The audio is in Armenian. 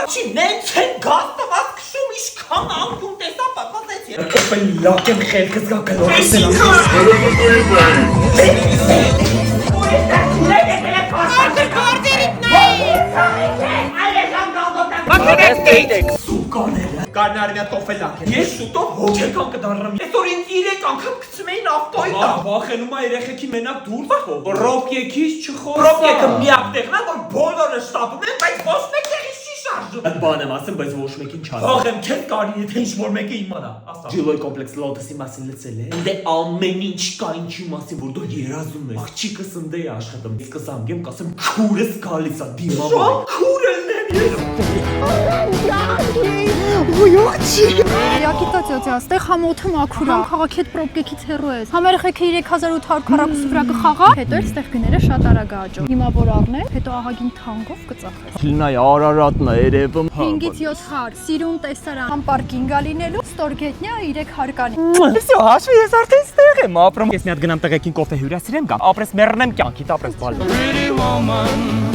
Չի նենց են գաստված քշում իշքան անկյուն տեսա պատմացեցի։ Բլակ եմ խելքս գա գլորս Կարնարմյա տոֆելակ է։ Ես շուտով հոգեկան կդառնամ։ Այսօր ինձ 3 անգամ գցում էին ավտոյի տակ։ Վախենում ա երեխեքի մենակ դուրս ռոպկեքից չխոսա։ Ռոպկեքը միակ տեղն է, որ բոլորը շտապում են, բայց ոչ մեկ տեղից չի շարժում։ Այդ բան եմ ասում, բայց ոչ մեկին չասեմ։ Վախեմ քեզ կարի եթե ինչ-որ մեկը իմանա։ Ասա։ Ջիլոյ կոմպլեքս լոտոսի մասին լսել է։ Դե ամեն ինչ կա ինչի մասին, որ դու երազում ես։ Աղջիկս ընդ է աշխատում։ Իսկ զանգեմ, կասեմ քուրս գալիս է դիմավոր։ Շո քուրելն եմ ես։ Յակիտա ծոցի, աստեղ համոթը մաքուր է, քաղաքի հետ պրոբկեքից հեռու ես։ Համերեխեքը 3840 վրա կխաղա, հետո էլ ստեղ գները շատ արագ աճում։ Հիմա որ առնես, հետո ահագին թանկով կծախես։ Լնայ Արարատն է երևում։ 5-ից 7 խար, սիրուն տեսարան, համպարկինգ ալինելու, ստորգետնյա 3 հարկանի։ Всё, հաշվի ես արդեն ստեղ եմ ապրում։ Ես մի հատ գնամ տղեկին կոֆե հյուրասիրեմ գամ, ապրես մեռնեմ կյանքիդ, ապրես բալ։